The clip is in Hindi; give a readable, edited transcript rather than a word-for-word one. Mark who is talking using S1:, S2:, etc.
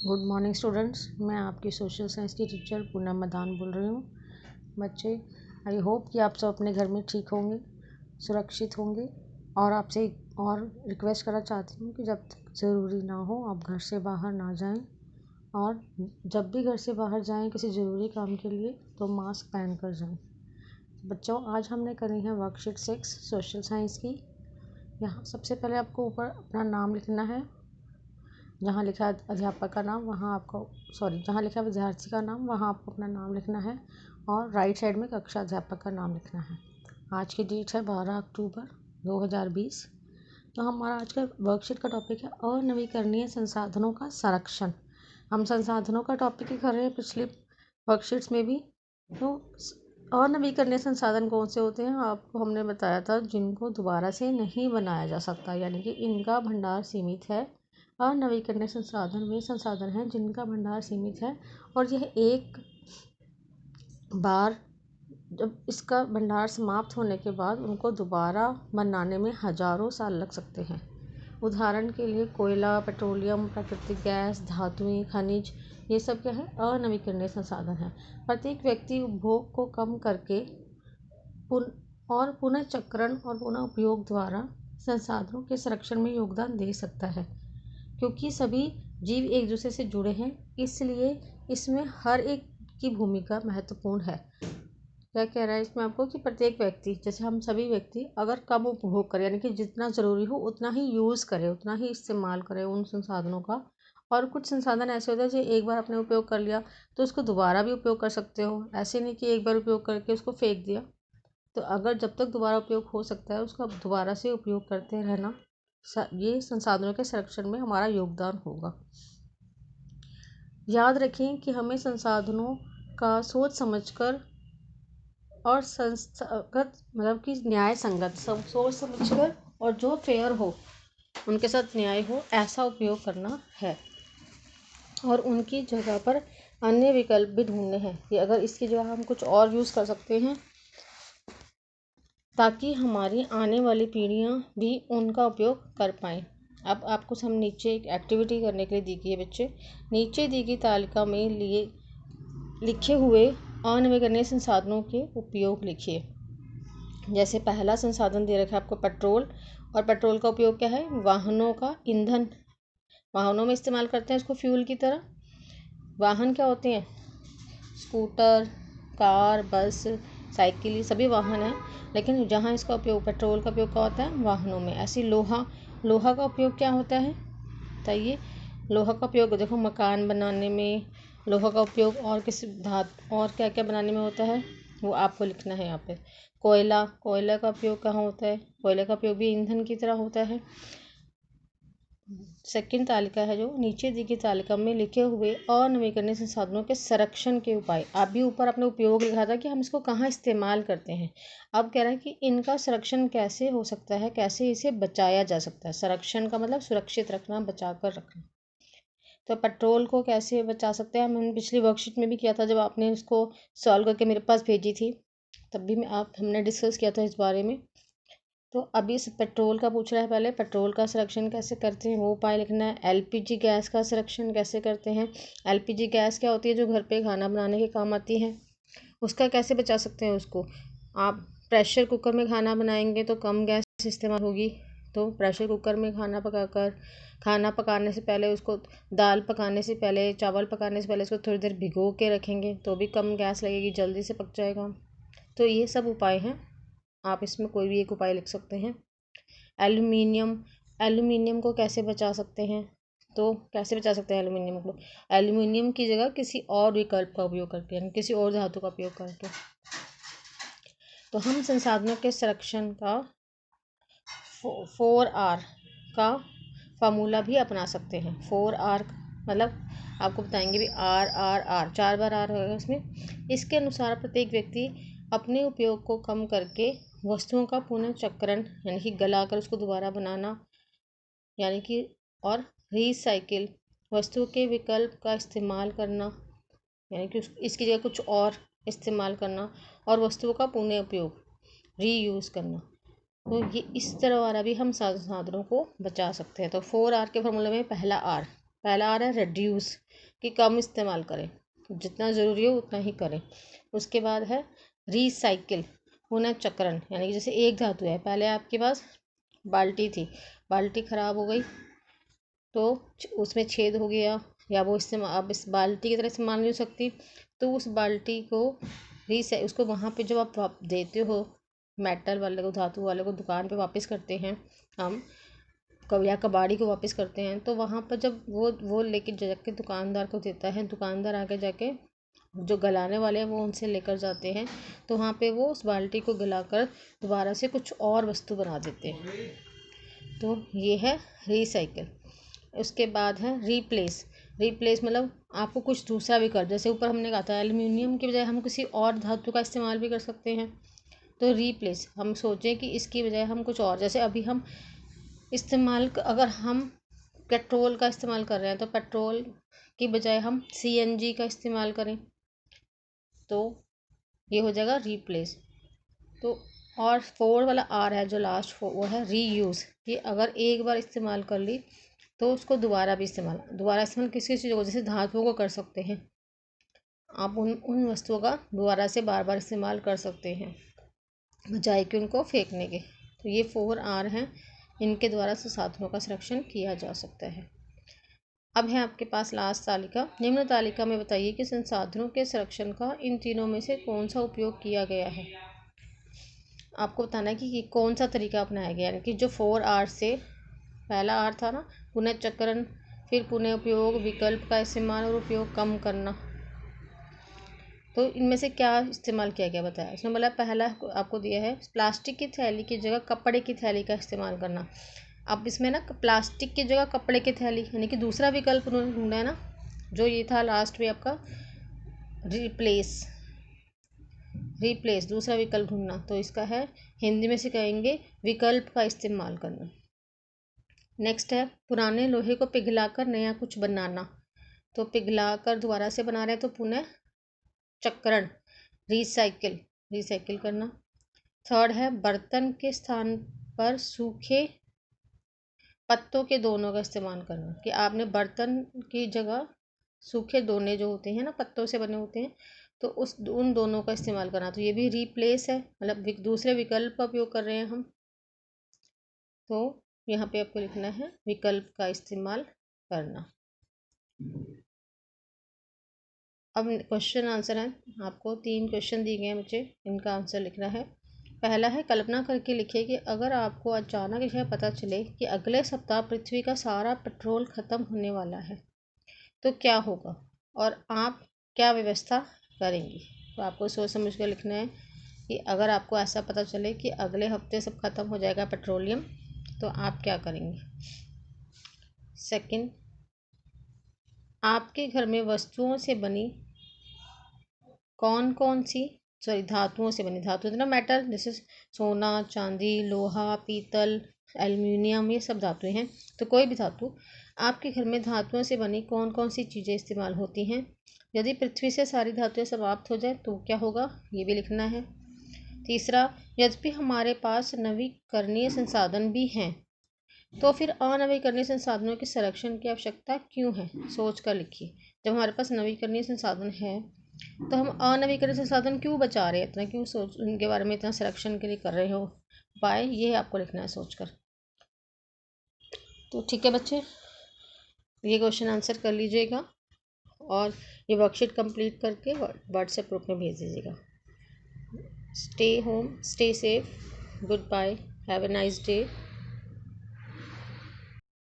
S1: गुड मॉर्निंग स्टूडेंट्स, मैं आपकी सोशल साइंस की टीचर पूनम मदान बोल रही हूँ। बच्चे, आई होप कि आप सब अपने घर में ठीक होंगे, सुरक्षित होंगे। और आपसे एक और रिक्वेस्ट करना चाहती हूँ कि जब तक ज़रूरी ना हो आप घर से बाहर ना जाएं, और जब भी घर से बाहर जाएं किसी ज़रूरी काम के लिए तो मास्क पहन कर जाएं। बच्चों, आज हमने करी है वर्कशीट 6 सोशल साइंस की। यहाँ सबसे पहले आपको ऊपर अपना नाम लिखना है। जहाँ लिखा है अध्यापक का नाम वहाँ आपको जहाँ लिखा है विद्यार्थी का नाम वहाँ आपको अपना नाम लिखना है, और राइट साइड में कक्षा अध्यापक का नाम लिखना है। आज की डेट है 12 अक्टूबर 2020। तो हमारा आज का वर्कशीट का टॉपिक है अनवीकरणीय संसाधनों का संरक्षण। हम संसाधनों का टॉपिक ही कर रहे हैं पिछली वर्कशीट्स में भी। तो अनवीकरणीय संसाधन कौन से होते हैं आपको हमने बताया था, जिनको दोबारा से नहीं बनाया जा सकता, यानी कि इनका भंडार सीमित है। अनवीकरणीय संसाधन वे संसाधन हैं जिनका भंडार सीमित है, और यह एक बार जब इसका भंडार समाप्त होने के बाद उनको दोबारा बनाने में हजारों साल लग सकते हैं। उदाहरण के लिए कोयला, पेट्रोलियम, प्राकृतिक गैस, धातुएं, खनिज, ये सब क्या है? अनवीकरणीय संसाधन है। प्रत्येक व्यक्ति उपभोग को कम करके पुनर्चक्रण और पुनः उपयोग द्वारा संसाधनों के संरक्षण में योगदान दे सकता है। क्योंकि सभी जीव एक दूसरे से जुड़े हैं, इसलिए इसमें हर एक की भूमिका महत्वपूर्ण है। क्या कह रहा है इसमें आपको कि प्रत्येक व्यक्ति, जैसे हम सभी व्यक्ति अगर कम उपभोग करें, यानी कि जितना ज़रूरी हो उतना ही यूज़ करें, उतना ही इस्तेमाल करें उन संसाधनों का। और कुछ संसाधन ऐसे होते हैं जो एक बार आपने उपयोग कर लिया तो उसको दोबारा भी उपयोग कर सकते हो। ऐसे नहीं कि एक बार उपयोग करके उसको फेंक दिया। तो अगर जब तक दोबारा उपयोग हो सकता है उसका दोबारा से उपयोग करते रहना, ये संसाधनों के संरक्षण में हमारा योगदान होगा। याद रखें कि हमें संसाधनों का सोच समझकर और संस्थागत मतलब कि न्याय संगत सोच समझकर और जो फेयर हो, उनके साथ न्याय हो, ऐसा उपयोग करना है। और उनकी जगह पर अन्य विकल्प भी ढूंढने हैं कि अगर इसकी जगह हम कुछ और यूज़ कर सकते हैं, ताकि हमारी आने वाली पीढ़ियां भी उनका उपयोग कर पाएँ। अब आपको हम नीचे एक एक्टिविटी करने के लिए दी गई है बच्चे। नीचे दी गई तालिका में लिखे हुए अनवीकरणीय संसाधनों के उपयोग लिखिए। जैसे पहला संसाधन दे रखा है आपको पेट्रोल, और पेट्रोल का उपयोग क्या है? वाहनों का ईंधन, वाहनों में इस्तेमाल करते हैं इसको फ्यूल की तरह। वाहन क्या होते हैं? स्कूटर, कार, बस, साइकिल, ये सभी वाहन हैं। लेकिन जहाँ इसका उपयोग पेट्रोल का उपयोग क्या होता है? वाहनों में। ऐसी लोहा का उपयोग क्या होता है बताइए? लोहा का उपयोग देखो मकान बनाने में, लोहा का उपयोग और किसी धातु और क्या क्या बनाने में होता है वो आपको लिखना है यहाँ पे। कोयला का उपयोग कहाँ होता है? कोयले का उपयोग भी ईंधन की तरह होता है। सेकंड तालिका है जो नीचे दी गई तालिका में लिखे हुए अनवीकरणीय संसाधनों के संरक्षण के उपाय। अभी ऊपर आपने उपयोग लिखा था कि हम इसको कहाँ इस्तेमाल करते हैं। अब कह रहा है कि इनका संरक्षण कैसे हो सकता है, कैसे इसे बचाया जा सकता है। संरक्षण का मतलब सुरक्षित रखना, बचा कर रखना। तो पेट्रोल को कैसे बचा सकते हैं, हमने पिछली वर्कशीट में भी किया था जब आपने इसको सॉल्व करके मेरे पास भेजी थी, तब भी हमने डिस्कस किया था इस बारे में। तो अभी इस पेट्रोल का पूछ रहा है। पहले पेट्रोल का संरक्षण कैसे करते हैं वो उपाय लिखना है। एलपीजी गैस का संरक्षण कैसे करते हैं? एलपीजी गैस क्या होती है? जो घर पे खाना बनाने के काम आती है, उसका कैसे बचा सकते हैं उसको। आप प्रेशर कुकर में खाना बनाएंगे तो कम गैस इस्तेमाल होगी, तो प्रेशर कुकर में खाना पकाने से पहले उसको, दाल पकाने से पहले, चावल पकाने से पहले उसको थोड़ी देर भिगो के रखेंगे तो भी कम गैस लगेगी, जल्दी से पक जाएगा। तो ये सब उपाय हैं, आप इसमें कोई भी एक उपाय लिख सकते हैं। एल्यूमिनियम को कैसे बचा सकते हैं? तो कैसे बचा सकते हैं एल्यूमिनियम को? एल्यूमिनियम की जगह किसी और विकल्प का उपयोग करके, यानी किसी और धातु का उपयोग करके। तो हम संसाधनों के संरक्षण का 4R का फार्मूला भी अपना सकते हैं। 4R मतलब आपको बताएंगे भी, R 4 बार R होगा इसमें। इसके अनुसार प्रत्येक व्यक्ति अपने उपयोग को कम करके वस्तुओं का पुनः चक्रण, यानी कि गलाकर उसको दोबारा बनाना, यानी कि, और रीसाइकिल, वस्तु के विकल्प का इस्तेमाल करना, यानी कि इसकी जगह कुछ और इस्तेमाल करना, और वस्तुओं का पुनः उपयोग, रीयूज़ करना। तो ये इस तरह वाला भी हम संसाधनों को बचा सकते हैं। तो 4R के फॉर्मूले में पहला R पहला आ रहा है रिड्यूस, कि कम इस्तेमाल करें, जितना ज़रूरी हो उतना ही करें। उसके बाद है रीसाइकिल, पुनर्चक्रण, यानी कि जैसे एक धातु है, पहले आपके पास बाल्टी थी, बाल्टी ख़राब हो गई तो उसमें छेद हो गया, या वो इस्तेमाल अब इस बाल्टी की तरह इस्तेमाल नहीं हो सकती, तो उस बाल्टी को उसको वहाँ पे जब आप देते हो मेटल वाले को, धातु वाले को, दुकान पे वापस करते हैं हम, या कबाड़ी को वापस करते हैं, तो वहाँ पर जब वो लेके जाके दुकानदार को देता है, दुकानदार आगे जाके जो गलाने वाले हैं वो उनसे लेकर जाते हैं, तो वहाँ पे वो उस बाल्टी को गलाकर दोबारा से कुछ और वस्तु बना देते हैं। तो ये है रीसाइकिल। उसके बाद है रीप्लेस। रीप्लेस मतलब आपको कुछ दूसरा भी कर, जैसे ऊपर हमने कहा था एल्युमिनियम की बजाय हम किसी और धातु का इस्तेमाल भी कर सकते हैं। तो रीप्लेस, हम सोचें कि इसकी बजाय हम कुछ और, जैसे अभी हम इस्तेमाल, अगर हम पेट्रोल का इस्तेमाल कर रहे हैं तो पेट्रोल की बजाय हम CNG का इस्तेमाल करें, तो ये हो जाएगा रीप्लेस। तो और 4 वाला R है जो लास्ट, वो है रीयूज़, कि अगर एक बार इस्तेमाल कर ली तो उसको दोबारा इस्तेमाल किसी चीज़ को, जैसे धातुओं को कर सकते हैं आप, उन वस्तुओं का दोबारा से बार बार इस्तेमाल कर सकते हैं बजाय कि उनको फेंकने के। तो ये 4R हैं, इनके द्वारा संसाधनों का संरक्षण किया जा सकता है। अब है आपके पास लास्ट तालिका। निम्न तालिका में बताइए कि संसाधनों के संरक्षण का इन तीनों में से कौन सा उपयोग किया गया है। आपको बताना है कि कौन सा तरीका अपनाया गया, यानी कि जो 4R से, पहला R था ना पुनर्चक्रण, फिर पुनः उपयोग, विकल्प का इस्तेमाल और उपयोग कम करना, तो इनमें से क्या इस्तेमाल किया गया बताया। इसमें बोला पहला आपको दिया है प्लास्टिक की थैली की जगह कपड़े की थैली का इस्तेमाल करना। अब इसमें ना प्लास्टिक की जगह कपड़े की थैली, यानी कि दूसरा विकल्प उन्होंने ढूंढा है ना, जो ये था लास्ट में आपका रिप्लेस, दूसरा विकल्प ढूंढना, तो इसका है हिंदी में से कहेंगे विकल्प का इस्तेमाल करना। नेक्स्ट है पुराने लोहे को पिघलाकर नया कुछ बनाना, तो पिघलाकर दोबारा से बना रहे हैं तो पुनः चक्रण, रिसाइकिल करना। थर्ड है बर्तन के स्थान पर सूखे पत्तों के दोनों का इस्तेमाल करना, कि आपने बर्तन की जगह सूखे दोने जो होते हैं ना, पत्तों से बने होते हैं, तो उन दोनों का इस्तेमाल करना, तो ये भी रिप्लेस है, मतलब दूसरे विकल्प का उपयोग कर रहे हैं हम। तो यहाँ पे आपको लिखना है विकल्प का इस्तेमाल करना। अब क्वेश्चन आंसर है, आपको 3 क्वेश्चन दिए गए हैं बच्चे, इनका आंसर लिखना है। पहला है कल्पना करके लिखिए कि अगर आपको अचानक यह पता चले कि अगले सप्ताह पृथ्वी का सारा पेट्रोल ख़त्म होने वाला है तो क्या होगा और आप क्या व्यवस्था करेंगी। तो आपको सोच समझ कर लिखना है कि अगर आपको ऐसा पता चले कि अगले हफ्ते सब ख़त्म हो जाएगा पेट्रोलियम, तो आप क्या करेंगे। सेकंड, आपके घर में वस्तुओं से बनी कौन कौन सी, धातुओं से बनी, धातु ना मेटल, जैसे सोना, चांदी, लोहा, पीतल, एल्युमिनियम, ये सब धातुएं हैं। तो कोई भी धातु, आपके घर में धातुओं से बनी कौन कौन सी चीज़ें इस्तेमाल होती हैं। यदि पृथ्वी से सारी धातुएं समाप्त हो जाए तो क्या होगा, ये भी लिखना है। तीसरा, यद्यपि हमारे पास नवीकरणीय संसाधन भी हैं तो फिर अनवीकरणीय संसाधनों के संरक्षण की आवश्यकता क्यों है, सोच कर लिखिए। जब हमारे पास नवीकरणीय संसाधन है तो हम अनवीकरणीय संसाधन क्यों बचा रहे हैं, इतना क्यों सोच, उनके बारे में इतना संरक्षण के लिए कर रहे हो उपाय, ये आपको लिखना है सोचकर। तो ठीक है बच्चे, ये क्वेश्चन आंसर कर लीजिएगा और ये वर्कशीट कंप्लीट करके व्हाट्सएप ग्रुप में भेज दीजिएगा। Stay home, stay safe, goodbye, have a nice day.